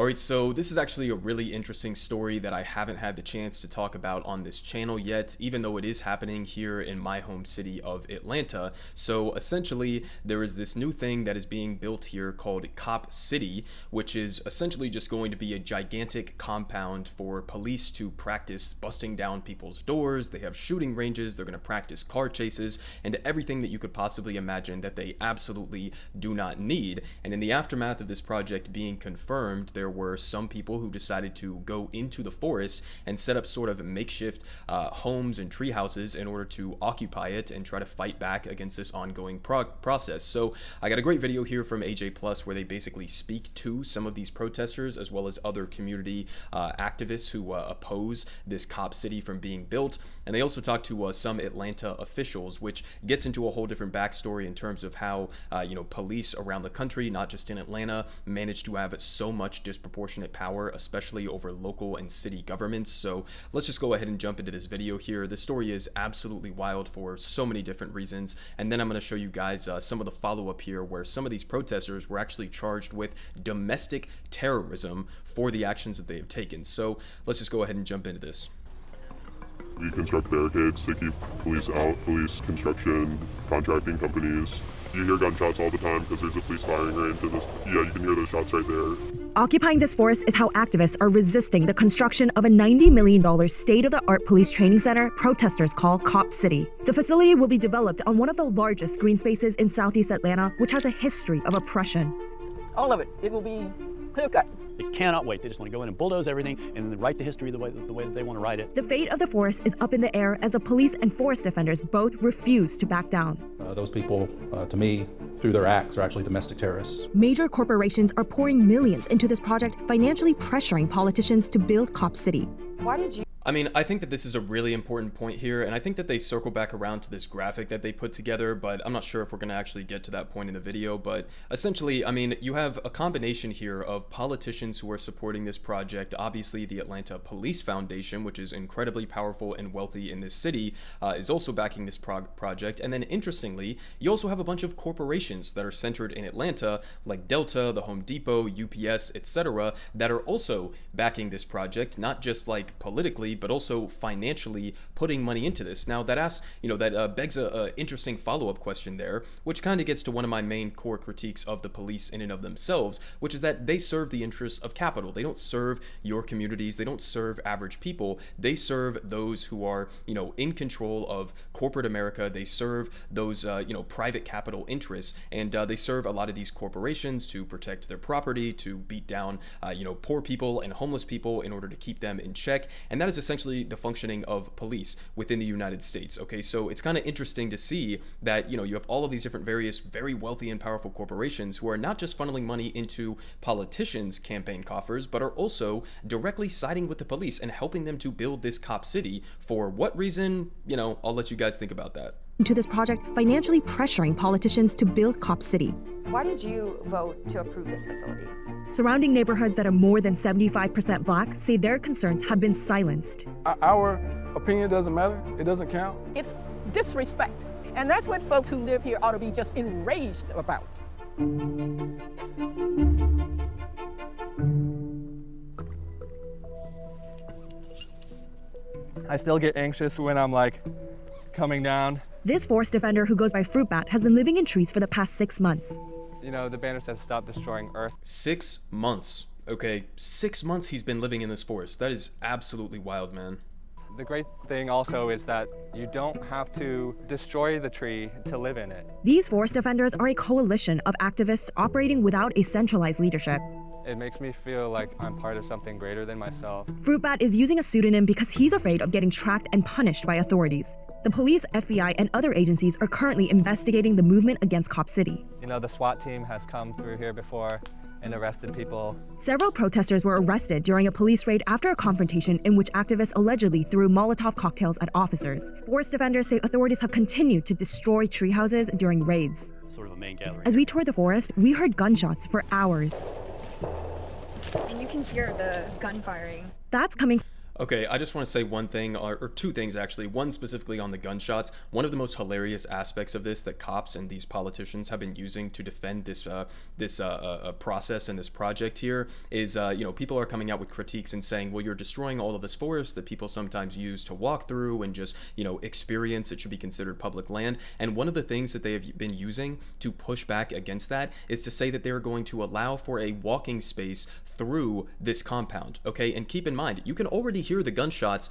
Alright, so this is actually a really interesting story that I haven't had the chance to talk about on this channel yet, even though it is happening here in my home city of Atlanta. So essentially, there is this new thing that is being built here called Cop City, which is essentially just going to be a gigantic compound for police to practice busting down people's doors. They have shooting ranges, they're going to practice car chases, and everything that you could possibly imagine that they absolutely do not need. And in the aftermath of this project being confirmed, there were some people who decided to go into the forest and set up sort of makeshift homes and tree houses in order to occupy it and try to fight back against this ongoing process. So I got a great video here from AJ Plus where they basically speak to some of these protesters as well as other community activists who oppose this Cop City from being built. And they also talk to some Atlanta officials, which gets into a whole different backstory in terms of how police around the country, not just in Atlanta, managed to have so much disproportionate power, especially over local and city governments. So let's just go ahead and jump into this video here. This story is absolutely wild for so many different reasons, and then I'm going to show you guys some of the follow-up here where some of these protesters were actually charged with domestic terrorism for the actions that they have taken. So let's just go ahead and jump into this. We construct barricades to keep police out, police, construction, contracting companies. You hear gunshots all the time because there's a police firing right into this. Yeah, you can hear those shots right there. Occupying this forest is how activists are resisting the construction of a $90 million state-of-the-art police training center protesters call Cop City. The facility will be developed on one of the largest green spaces in Southeast Atlanta, which has a history of oppression. All of it. It will be clear-cut. They cannot wait. They just want to go in and bulldoze everything and then write the history the way that they want to write it. The fate of the forest is up in the air as the police and forest defenders both refuse to back down. Those people, to me, through their acts, are actually domestic terrorists. Major corporations are pouring millions into this project, financially pressuring politicians to build Cop City. Why did you? I mean, I think that this is a really important point here, and I think that they circle back around to this graphic that they put together, but I'm not sure if we're going to actually get to that point in the video. But essentially, I mean, you have a combination here of politicians who are supporting this project. Obviously, the Atlanta Police Foundation, which is incredibly powerful and wealthy in this city, is also backing this project. And then, interestingly, you also have a bunch of corporations that are centered in Atlanta, like Delta, the Home Depot, UPS, etc., that are also backing this project, not just like politically, but also financially putting money into this. Now that asks, that begs a interesting follow-up question there, which kind of gets to one of my main core critiques of the police in and of themselves, which is that they serve the interests of capital. They don't serve your communities. They don't serve average people. They serve those who are, in control of corporate America. They serve those, private capital interests, and they serve a lot of these corporations to protect their property, to beat down, poor people and homeless people in order to keep them in check. And that is essentially the functioning of police within the United States. Okay, so it's kind of interesting to see that you have all of these different various very wealthy and powerful corporations who are not just funneling money into politicians' campaign coffers, but are also directly siding with the police and helping them to build this Cop City. For what reason? I'll let you guys think about that. To this project, financially pressuring politicians to build Cop City. Why did you vote to approve this facility? Surrounding neighborhoods that are more than 75% Black say their concerns have been silenced. Our opinion doesn't matter. It doesn't count. It's disrespect. And that's what folks who live here ought to be just enraged about. I still get anxious when I'm coming down. This forest defender who goes by Fruit Bat has been living in trees for the past 6 months. The banner says stop destroying Earth. 6 months. Okay, 6 months he's been living in this forest. That is absolutely wild, man. The great thing also is that you don't have to destroy the tree to live in it. These forest defenders are a coalition of activists operating without a centralized leadership. It makes me feel like I'm part of something greater than myself. Fruit Bat is using a pseudonym because he's afraid of getting tracked and punished by authorities. The police, FBI, and other agencies are currently investigating the movement against Cop City. The SWAT team has come through here before and arrested people. Several protesters were arrested during a police raid after a confrontation in which activists allegedly threw Molotov cocktails at officers. Forest defenders say authorities have continued to destroy tree houses during raids. Sort of a main gathering. As we toured the forest, we heard gunshots for hours. And you can hear the gun firing. That's coming Okay, I just want to say one thing, or two things actually. One specifically on the gunshots. One of the most hilarious aspects of this that cops and these politicians have been using to defend this process and this project here is, people are coming out with critiques and saying, well, you're destroying all of this forest that people sometimes use to walk through and just, experience. It should be considered public land. And one of the things that they have been using to push back against that is to say that they're going to allow for a walking space through this compound. Okay, and keep in mind, you can already hear the gunshots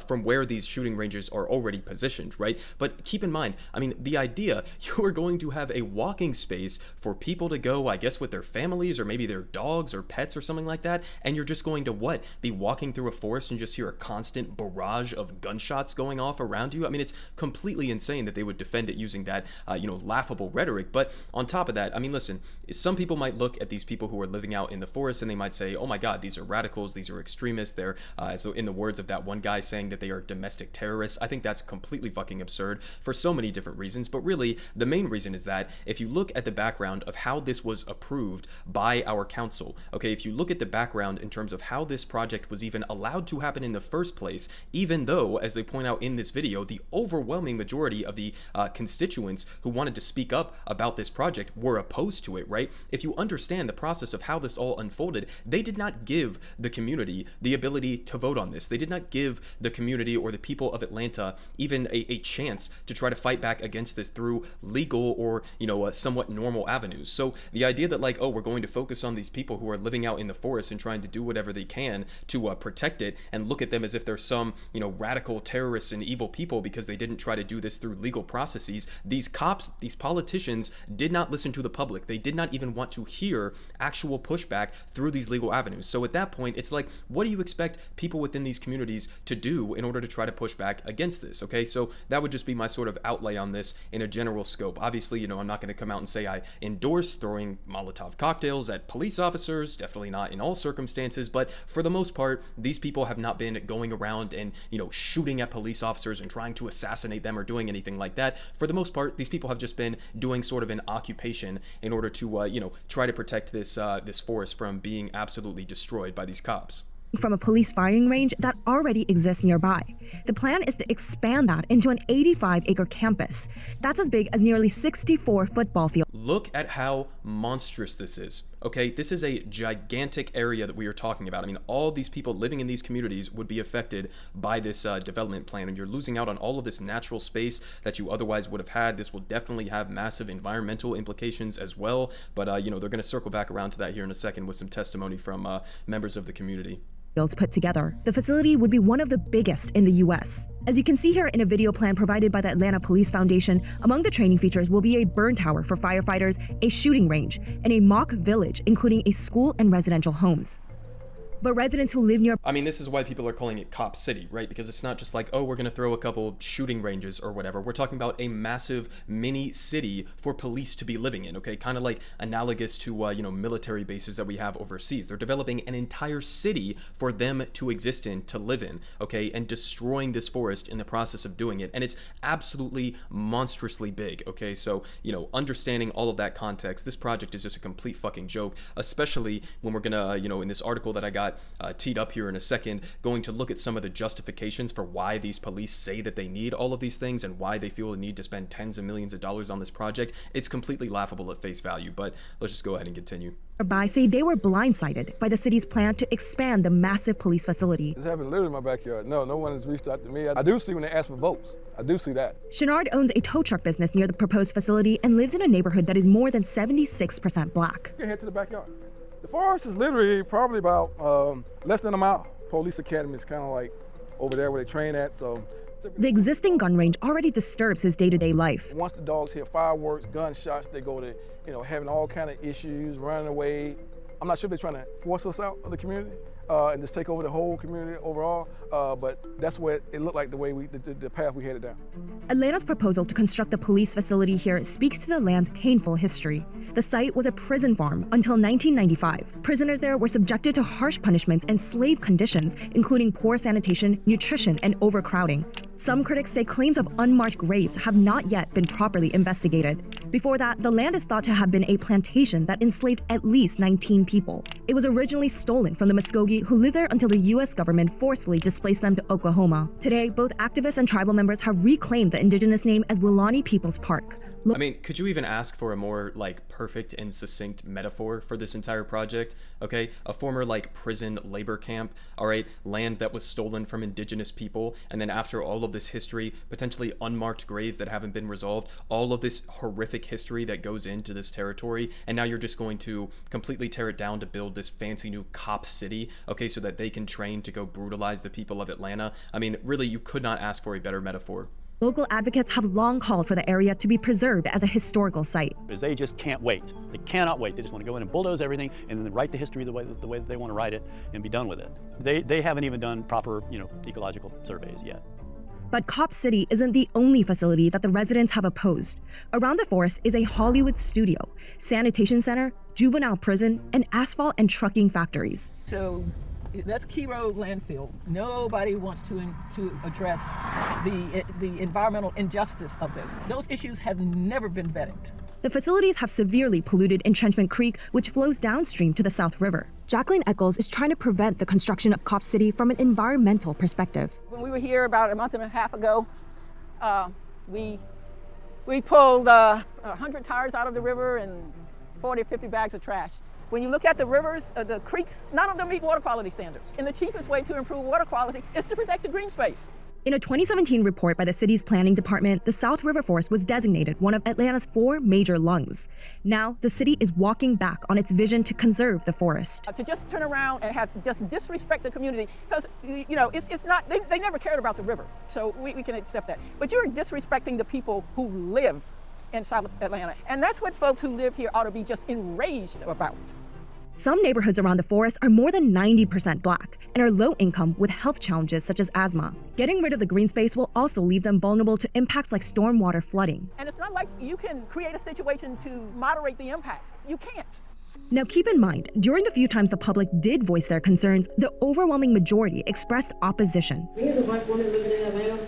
from where these shooting ranges are already positioned, right? But keep in mind, I mean, the idea, you are going to have a walking space for people to go, I guess, with their families or maybe their dogs or pets or something like that, and you're just going to what? Be walking through a forest and just hear a constant barrage of gunshots going off around you? I mean, it's completely insane that they would defend it using that, laughable rhetoric. But on top of that, I mean, listen, some people might look at these people who are living out in the forest and they might say, oh my God, these are radicals, these are extremists, they're, so in the words of that one guy saying that they are domestic terrorists. I think that's completely fucking absurd for so many different reasons, but really the main reason is that if you look at the background of how this was approved by our council, okay, if you look at the background in terms of how this project was even allowed to happen in the first place, even though, as they point out in this video, the overwhelming majority of the constituents who wanted to speak up about this project were opposed to it, right? If you understand the process of how this all unfolded, they did not give the community the ability to vote on this. They did not give the community or the people of Atlanta even a chance to try to fight back against this through legal or, somewhat normal avenues. So the idea that like, oh, we're going to focus on these people who are living out in the forest and trying to do whatever they can to protect it and look at them as if they're some, radical terrorists and evil people because they didn't try to do this through legal processes. These cops, these politicians did not listen to the public. They did not even want to hear actual pushback through these legal avenues. So at that point, it's like, what do you expect people within these communities to do in order to try to push back against this? Okay, so that would just be my sort of outlay on this in a general scope. Obviously, I'm not going to come out and say I endorse throwing Molotov cocktails at police officers, definitely not in all circumstances, but for the most part, these people have not been going around and, shooting at police officers and trying to assassinate them or doing anything like that. For the most part, these people have just been doing sort of an occupation in order to, try to protect this forest from being absolutely destroyed by these cops. From a police firing range that already exists nearby. The plan is to expand that into an 85-acre campus. That's as big as nearly 64 football fields. Look at how monstrous this is. Okay, this is a gigantic area that we are talking about. I mean, all these people living in these communities would be affected by this development plan, and you're losing out on all of this natural space that you otherwise would have had. This will definitely have massive environmental implications as well, but they're going to circle back around to that here in a second with some testimony from members of the community. Put together. The facility would be one of the biggest in the U.S. As you can see here in a video plan provided by the Atlanta Police Foundation, among the training features will be a burn tower for firefighters, a shooting range, and a mock village, including a school and residential homes. But residents who live near... I mean, this is why people are calling it Cop City, right? Because it's not just like, oh, we're going to throw a couple shooting ranges or whatever. We're talking about a massive mini city for police to be living in, okay? Kind of like analogous to, military bases that we have overseas. They're developing an entire city for them to exist in, to live in, okay? And destroying this forest in the process of doing it. And it's absolutely monstrously big, okay? So, understanding all of that context, this project is just a complete fucking joke, especially when we're going to, in this article that I got teed up here in a second, going to look at some of the justifications for why these police say that they need all of these things and why they feel the need to spend tens of millions of dollars on this project. It's completely laughable at face value, but let's just go ahead and continue. Nearby say they were blindsided by the city's plan to expand the massive police facility. This happened literally in my backyard. No one has reached out to me. I do see when they ask for votes. I do see that. Shenard owns a tow truck business near the proposed facility and lives in a neighborhood that is more than 76% black. You can head to the backyard. The forest is literally probably about less than a mile. Police Academy is kind of like over there where they train at, so. The existing gun range already disturbs his day-to-day life. Once the dogs hear fireworks, gunshots, they go to, having all kind of issues, running away. I'm not sure if they're trying to force us out of the community and just take over the whole community overall, but that's what it looked like, the way the path we headed down. Atlanta's proposal to construct the police facility here speaks to the land's painful history. The site was a prison farm until 1995. Prisoners there were subjected to harsh punishments and slave conditions, including poor sanitation, nutrition, and overcrowding. Some critics say claims of unmarked graves have not yet been properly investigated. Before that, the land is thought to have been a plantation that enslaved at least 19 people. It was originally stolen from the Muskogee, who lived there until the US government forcefully displaced them to Oklahoma. Today, both activists and tribal members have reclaimed the indigenous name as Weelaunee People's Park. I mean, could you even ask for a more perfect and succinct metaphor for this entire project? Okay, a former prison labor camp, all right, land that was stolen from indigenous people, and then after all of this history, potentially unmarked graves that haven't been resolved, all of this horrific history that goes into this territory, and now you're just going to completely tear it down to build this fancy new cop city, okay, so that they can train to go brutalize the people of Atlanta. I mean, really, you could not ask for a better metaphor. Local advocates have long called for the area to be preserved as a historical site. Because they just can't wait. They cannot wait. They just want to go in and bulldoze everything and then write the history the way that they want to write it and be done with it. They haven't even done proper, ecological surveys yet. But Cop City isn't the only facility that the residents have opposed. Around the forest is a Hollywood studio, sanitation center, juvenile prison, and asphalt and trucking factories. So that's Key Road landfill. Nobody wants to address the environmental injustice of this. Those issues have never been vetted. The facilities have severely polluted Entrenchment Creek, which flows downstream to the South River. Jacqueline Eccles is trying to prevent the construction of Cop City from an environmental perspective. When we were here about a month and a half ago, we pulled 100 tires out of the river and 40 or 50 bags of trash. When you look at the rivers, the creeks, none of them meet water quality standards. And the cheapest way to improve water quality is to protect the green space. In a 2017 report by the city's planning department, the South River Forest was designated one of Atlanta's 4 major lungs. Now, the city is walking back on its vision to conserve the forest. To just turn around and just disrespect the community, because, it's not, they never cared about the river, so we can accept that. But you're disrespecting the people who live in South Atlanta, and that's what folks who live here ought to be just enraged about. Some neighborhoods around the forest are more than 90% Black and are low income with health challenges such as asthma. Getting rid of the green space will also leave them vulnerable to impacts like stormwater flooding. And it's not like you can create a situation to moderate the impacts. You can't. Now keep in mind, during the few times the public did voice their concerns, the overwhelming majority expressed opposition. Me as a Black woman living in Atlanta,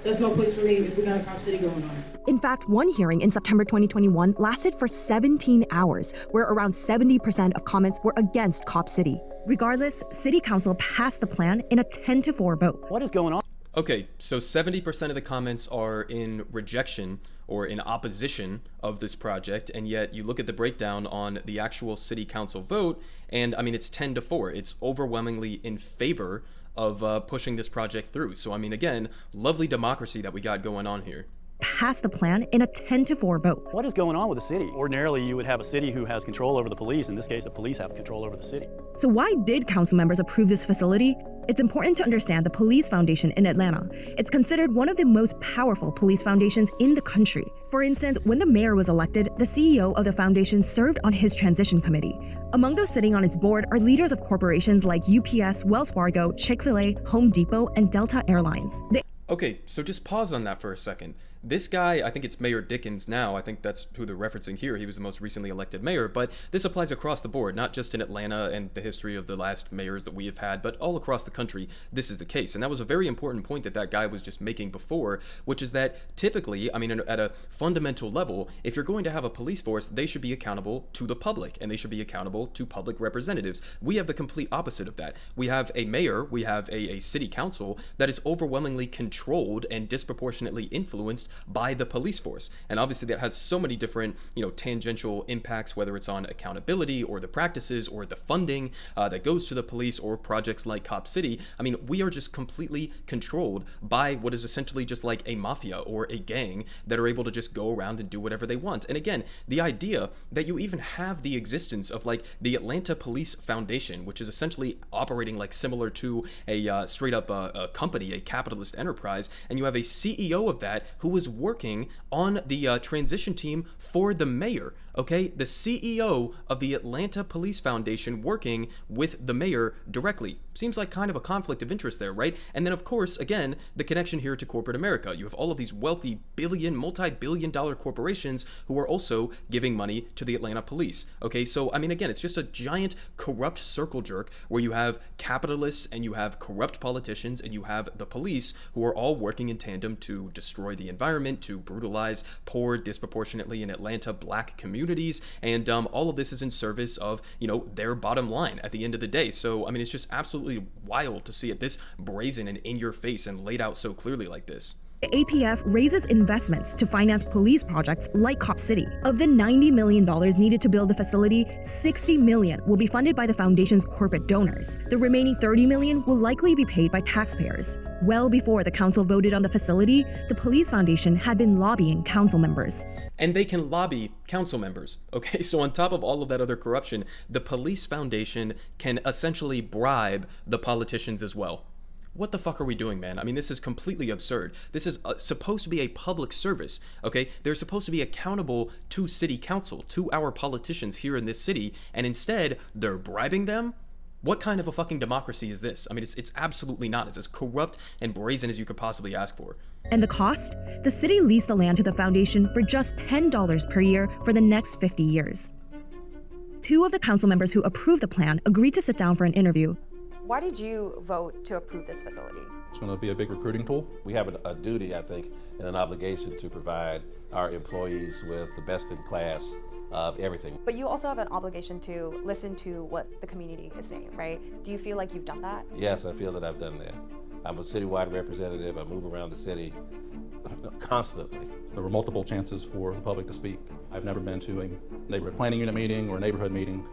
there's no place for me if we got a Cop City going on. In fact, one hearing in September 2021 lasted for 17 hours, where around 70% of comments were against Cop City. Regardless, City Council passed the plan in a 10-4 vote. What is going on? Okay, so 70% of the comments are in rejection or in opposition of this project, and yet you look at the breakdown on the actual City Council vote, and I mean, it's 10-4. It's overwhelmingly in favor of pushing this project through. So I mean, again, lovely democracy that we got going on here. Passed the plan in a 10-4 vote. What is going on with the city? Ordinarily, you would have a city who has control over the police. In this case, the police have control over the city. So why did council members approve this facility? It's important to understand the Police Foundation in Atlanta. It's considered one of the most powerful police foundations in the country. For instance, when the mayor was elected, the CEO of the foundation served on his transition committee. Among those sitting on its board are leaders of corporations like UPS, Wells Fargo, Chick-fil-A, Home Depot, and Delta Airlines. Okay, so just pause on that for a second. This guy, I think it's Mayor Dickens now, I think that's who they're referencing here. He was the most recently elected mayor, but this applies across the board, not just in Atlanta and the history of the last mayors that we have had, but all across the country, this is the case. And that was a very important point that that guy was just making before, which is that typically, I mean, at a fundamental level, if you're going to have a police force, they should be accountable to the public, and they should be accountable to public representatives. We have the complete opposite of that. We have a mayor, we have a city council that is overwhelmingly controlled and disproportionately influenced by the police force. And obviously that has so many different, tangential impacts, whether it's on accountability or the practices or the funding that goes to the police or projects like Cop City. I mean, we are just completely controlled by what is essentially just like a mafia or a gang that are able to just go around and do whatever they want. And again, the idea that you even have the existence of like the Atlanta Police Foundation, which is essentially operating like similar to a straight up a company, a capitalist enterprise, and you have a CEO of that who was working on the transition team for the mayor. Okay, the CEO of the Atlanta Police Foundation working with the mayor directly. Seems like kind of a conflict of interest there, right? And then of course, again, the connection here to corporate America. You have all of these wealthy multi-billion dollar corporations who are also giving money to the Atlanta police. Okay, so I mean, again, it's just a giant corrupt circle jerk where you have capitalists and you have corrupt politicians and you have the police who are all working in tandem to destroy the environment. environment, to brutalize poor, disproportionately in Atlanta, black communities, and all of this is in service of, you know, their bottom line at the end of the day. So, I mean, it's just absolutely wild to see it this brazen and in your face and laid out so clearly like this. The APF raises investments to finance police projects like Cop City. Of the $90 million needed to build the facility, $60 million will be funded by the foundation's corporate donors. The remaining $30 million will likely be paid by taxpayers. Well before the council voted on the facility, the Police Foundation had been lobbying council members. And they can lobby council members, okay? So on top of all of that other corruption, the Police Foundation can essentially bribe the politicians as well. What the fuck are we doing, man? I mean, this is completely absurd. This is supposed to be a public service, okay? They're supposed to be accountable to city council, to our politicians here in this city, and instead, they're bribing them? What kind of a fucking democracy is this? I mean, it's absolutely not. It's as corrupt and brazen as you could possibly ask for. And the cost? The city leased the land to the foundation for just $10 per year for the next 50 years. Two of the council members who approved the plan agreed to sit down for an interview. Why did you vote to approve this facility? It's going to be a big recruiting tool. We have a duty, I think, and an obligation to provide our employees with the best in class of everything. But you also have an obligation to listen to what the community is saying, right? Do you feel like you've done that? Yes, I feel that I've done that. I'm a citywide representative. I move around the city constantly. There were multiple chances for the public to speak. I've never been to a neighborhood planning unit meeting or a neighborhood meeting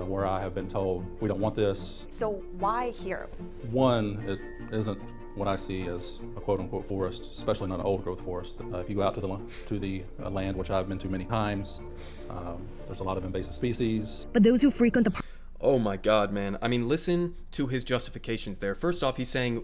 where I have been told, we don't want this. So why here? One, it isn't what I see as a quote-unquote forest, especially not an old-growth forest. If you go out to the land, which I've been to many times, there's a lot of invasive species. But those who frequent the Oh my God, man. I mean, listen to his justifications there. First off, he's saying,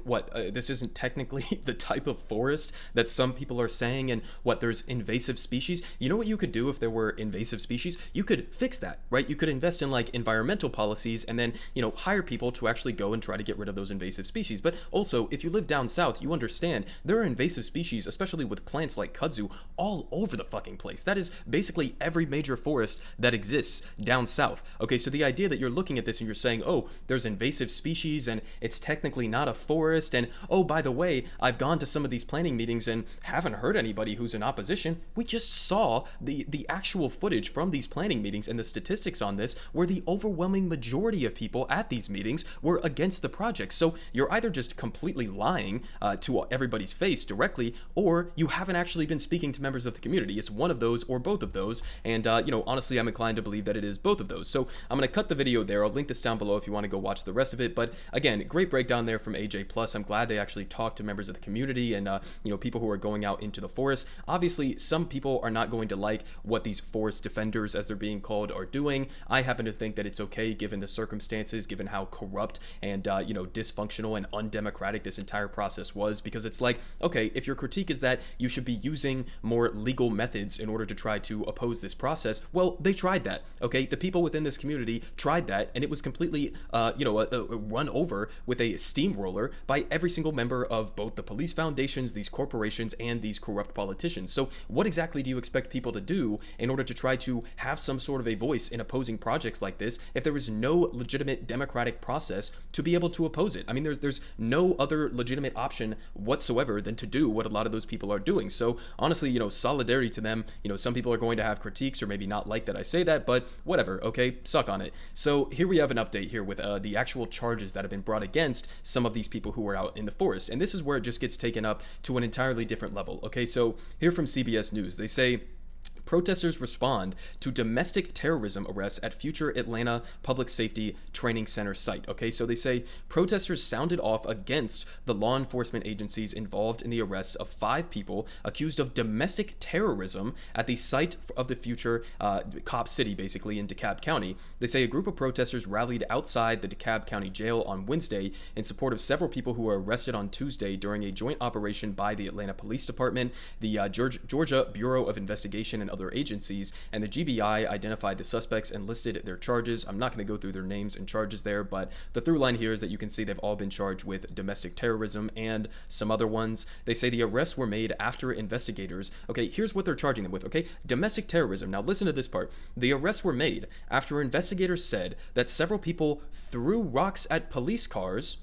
this isn't technically the type of forest that some people are saying, and there's invasive species. You know what you could do if there were invasive species? You could fix that, right? You could invest in like environmental policies and then, you know, hire people to actually go and try to get rid of those invasive species. But also, if you live down south, you understand there are invasive species, especially with plants like kudzu, all over the fucking place. That is basically every major forest that exists down south. Okay, so the idea that you're looking at this and you're saying, oh, there's invasive species and it's technically not a forest, and oh, by the way, I've gone to some of these planning meetings and haven't heard anybody who's in opposition. We just saw the actual footage from these planning meetings and the statistics on this, where the overwhelming majority of people at these meetings were against the project. So you're either just completely lying to everybody's face directly, or you haven't actually been speaking to members of the community. It's one of those or both of those, and you know, honestly, I'm inclined to believe that it is both of those. So I'm going to cut the video there. I'll link this down below if you want to go watch the rest of it. But again, great breakdown there from AJ Plus. I'm glad they actually talked to members of the community and you know, people who are going out into the forest. Obviously, some people are not going to like what these forest defenders, as they're being called, are doing. I happen to think that it's okay given the circumstances, given how corrupt and you know, dysfunctional and undemocratic this entire process was, because it's like, okay, if your critique is that you should be using more legal methods in order to try to oppose this process, well, they tried that. Okay, the people within this community tried that, and it was completely you know, run over with a steamroller by every single member of both the police foundations, these corporations, and these corrupt politicians. So what exactly do you expect people to do in order to try to have some sort of a voice in opposing projects like this if there is no legitimate democratic process to be able to oppose it? I mean, there's no other legitimate option whatsoever than to do what a lot of those people are doing. So honestly, you know, solidarity to them. You know, some people are going to have critiques or maybe not like that I say that, but whatever, okay, suck on it. So here we have an update here with the actual charges that have been brought against some of these people who were out in the forest. And this is where it just gets taken up to an entirely different level. Okay, so here from CBS News, they say, protesters respond to domestic terrorism arrests at future Atlanta Public Safety Training Center site. Okay, so they say protesters sounded off against the law enforcement agencies involved in the arrests of 5 people accused of domestic terrorism at the site of the future Cop City, basically in DeKalb County. They say a group of protesters rallied outside the DeKalb County Jail on Wednesday in support of several people who were arrested on Tuesday during a joint operation by the Atlanta Police Department, the Georgia Bureau of Investigation, and other agencies, and the GBI identified the suspects and listed their charges. I'm not going to go through their names and charges there, but the through line here is that you can see they've all been charged with domestic terrorism and some other ones. They say the arrests were made after investigators, okay, here's what they're charging them with, okay, domestic terrorism. Now listen to this part. The arrests were made after investigators said that several people threw rocks at police cars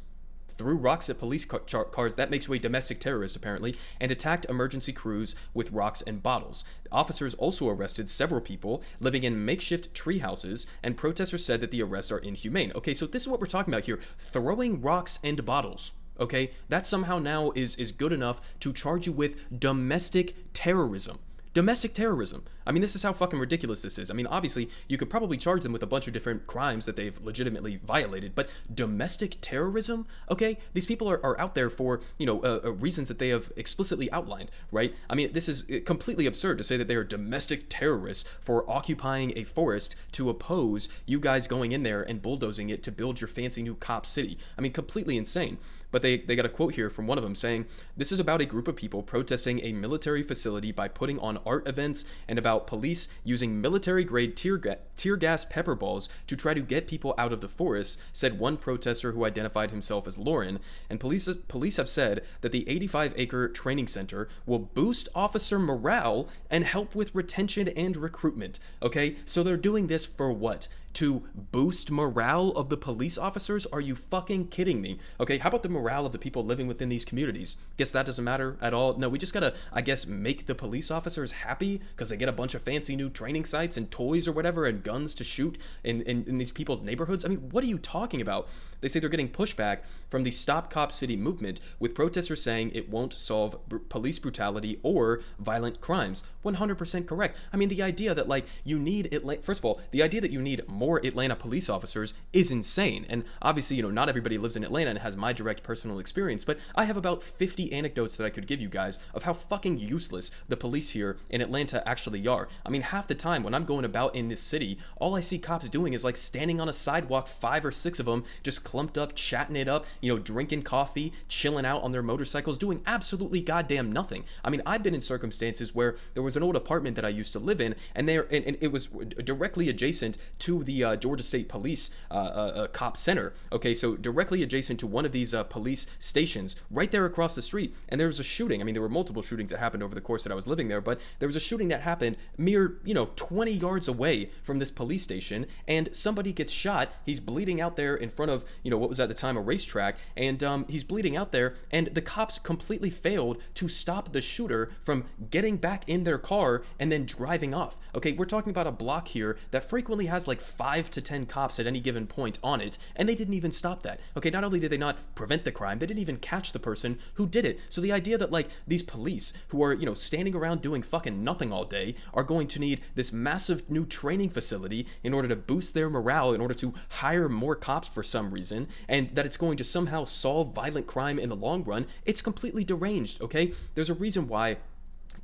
threw rocks at police cars. That makes you a domestic terrorist, apparently, and attacked emergency crews with rocks and bottles. Officers also arrested several people living in makeshift tree houses, and protesters said that the arrests are inhumane. Okay, so this is what we're talking about here. Throwing rocks and bottles. Okay, that somehow now is good enough to charge you with domestic terrorism. Domestic terrorism. I mean, this is how fucking ridiculous this is. I mean, obviously, you could probably charge them with a bunch of different crimes that they've legitimately violated, but domestic terrorism? Okay, these people are out there for, reasons that they have explicitly outlined, right? I mean, this is completely absurd to say that they are domestic terrorists for occupying a forest to oppose you guys going in there and bulldozing it to build your fancy new cop city. I mean, completely insane. But they got a quote here from one of them saying, "This is about a group of people protesting a military facility by putting on art events, and about police using military-grade tear gas pepper balls to try to get people out of the forest," said one protester who identified himself as Lauren. And police have said that the 85-acre training center will boost officer morale and help with retention and recruitment. Okay, so they're doing this for what? To boost morale of the police officers? Are you fucking kidding me? Okay, how about the morale of the people living within these communities? Guess that doesn't matter at all. No, we just gotta, I guess, make the police officers happy because they get a bunch of fancy new training sites and toys or whatever and guns to shoot in these people's neighborhoods. I mean, what are you talking about? They say they're getting pushback from the Stop Cop City movement, with protesters saying it won't solve police brutality or violent crimes. 100% correct. I mean, the idea that you need first of all, the idea that you need more Atlanta police officers is insane. And obviously, not everybody lives in Atlanta and has my direct personal experience, but I have about 50 anecdotes that I could give you guys of how fucking useless the police here in Atlanta actually are. I mean, half the time when I'm going about in this city, all I see cops doing is standing on a sidewalk, 5 or 6 of them, just clumped up, chatting it up, drinking coffee, chilling out on their motorcycles, doing absolutely goddamn nothing. I mean, I've been in circumstances where there was an old apartment that I used to live in, and it was directly adjacent to the Georgia State Police cop center. Okay, so directly adjacent to one of these police stations, right there across the street. And there was a shooting. I mean, there were multiple shootings that happened over the course that I was living there, but there was a shooting that happened mere 20 yards away from this police station, and somebody gets shot. He's bleeding out there in front of what was at the time a racetrack, and he's bleeding out there, and the cops completely failed to stop the shooter from getting back in their car and then driving off. Okay, we're talking about a block here that frequently has 5 to 10 cops at any given point on it, and they didn't even stop that. Okay, not only did they not prevent the crime, they didn't even catch the person who did it. So the idea that these police who are standing around doing fucking nothing all day are going to need this massive new training facility in order to boost their morale, in order to hire more cops for some reason, and that it's going to somehow solve violent crime in the long run, it's completely deranged. Okay, there's a reason why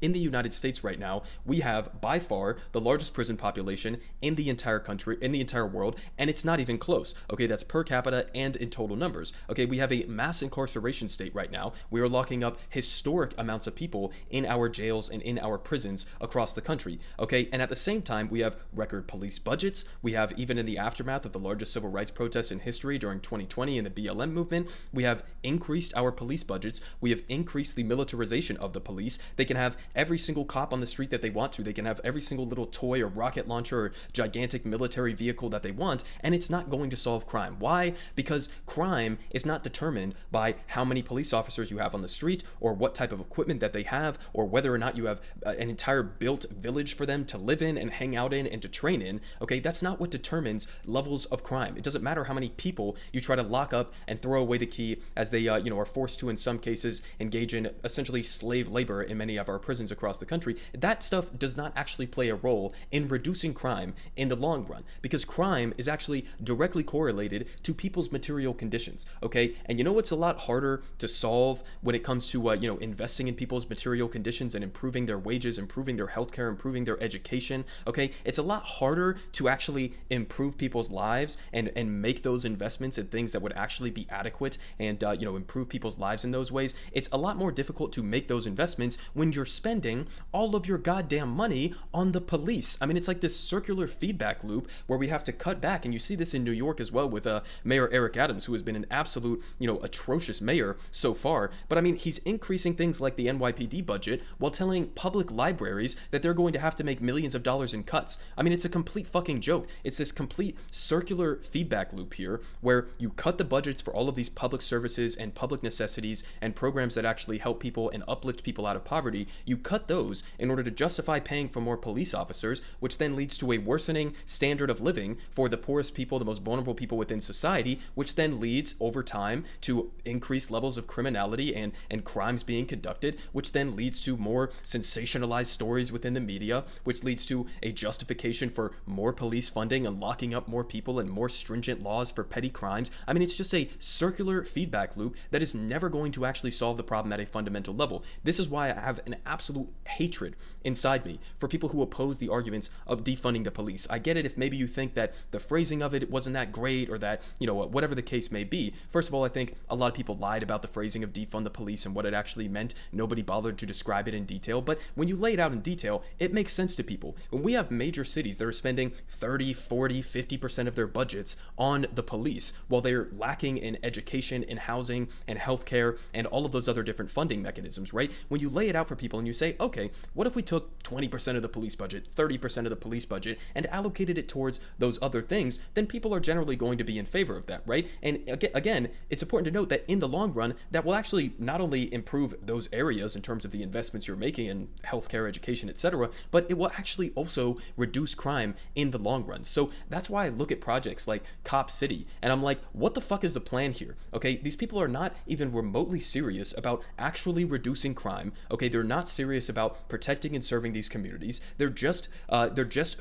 in the United States right now, we have by far the largest prison population in the entire country, in the entire world, and it's not even close. Okay, that's per capita and in total numbers. Okay, we have a mass incarceration state right now. We are locking up historic amounts of people in our jails and in our prisons across the country. Okay, and at the same time, we have record police budgets. We have, even in the aftermath of the largest civil rights protests in history during 2020 and the BLM movement, we have increased our police budgets. We have increased the militarization of the police. They can have every single cop on the street that they want to. They can have every single little toy or rocket launcher or gigantic military vehicle that they want, and it's not going to solve crime. Why? Because crime is not determined by how many police officers you have on the street, or what type of equipment that they have, or whether or not you have an entire built village for them to live in and hang out in and to train in. Okay, that's not what determines levels of crime. It doesn't matter how many people you try to lock up and throw away the key, as they are forced to, in some cases, engage in essentially slave labor in many of our prisons across the country. That stuff does not actually play a role in reducing crime in the long run, because crime is actually directly correlated to people's material conditions. Okay, and you know what's a lot harder to solve when it comes to investing in people's material conditions and improving their wages, improving their healthcare, improving their education. Okay, it's a lot harder to actually improve people's lives and make those investments in things that would actually be adequate and improve people's lives in those ways. It's a lot more difficult to make those investments when you're spending all of your goddamn money on the police. I mean, it's like this circular feedback loop where we have to cut back, and you see this in New York as well with Mayor Eric Adams, who has been an absolute, atrocious mayor so far. But I mean, he's increasing things like the NYPD budget while telling public libraries that they're going to have to make millions of dollars in cuts. I mean, it's a complete fucking joke. It's this complete circular feedback loop here where you cut the budgets for all of these public services and public necessities and programs that actually help people and uplift people out of poverty. You cut those in order to justify paying for more police officers, which then leads to a worsening standard of living for the poorest people, the most vulnerable people within society, which then leads over time to increased levels of criminality and crimes being conducted, which then leads to more sensationalized stories within the media, which leads to a justification for more police funding and locking up more people and more stringent laws for petty crimes. I mean, it's just a circular feedback loop that is never going to actually solve the problem at a fundamental level. This is why I have an absolute hatred inside me for people who oppose the arguments of defunding the police. I get it if maybe you think that the phrasing of it wasn't that great, or that, whatever the case may be. First of all, I think a lot of people lied about the phrasing of defund the police and what it actually meant. Nobody bothered to describe it in detail, but when you lay it out in detail, it makes sense to people. When we have major cities that are spending 30, 40, 50% of their budgets on the police, while they're lacking in education and housing and healthcare and all of those other different funding mechanisms, right? When you lay it out for people and you say, okay, what if we took 20% of the police budget, 30% of the police budget, and allocated it towards those other things, then people are generally going to be in favor of that, right? And again, it's important to note that in the long run, that will actually not only improve those areas in terms of the investments you're making in healthcare, education, etc., but it will actually also reduce crime in the long run. So that's why I look at projects like Cop City and I'm like, what the fuck is the plan here? Okay, these people are not even remotely serious about actually reducing crime. Okay, they're not serious about protecting and serving these communities. They're just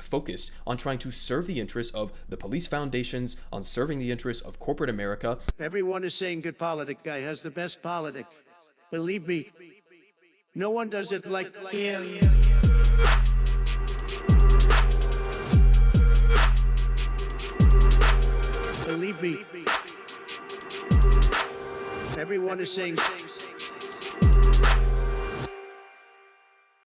focused on trying to serve the interests of the police foundations, on serving the interests of corporate America. Everyone is saying good politic guy has the best politic. Believe me, no one does it like him. Believe me, everyone is saying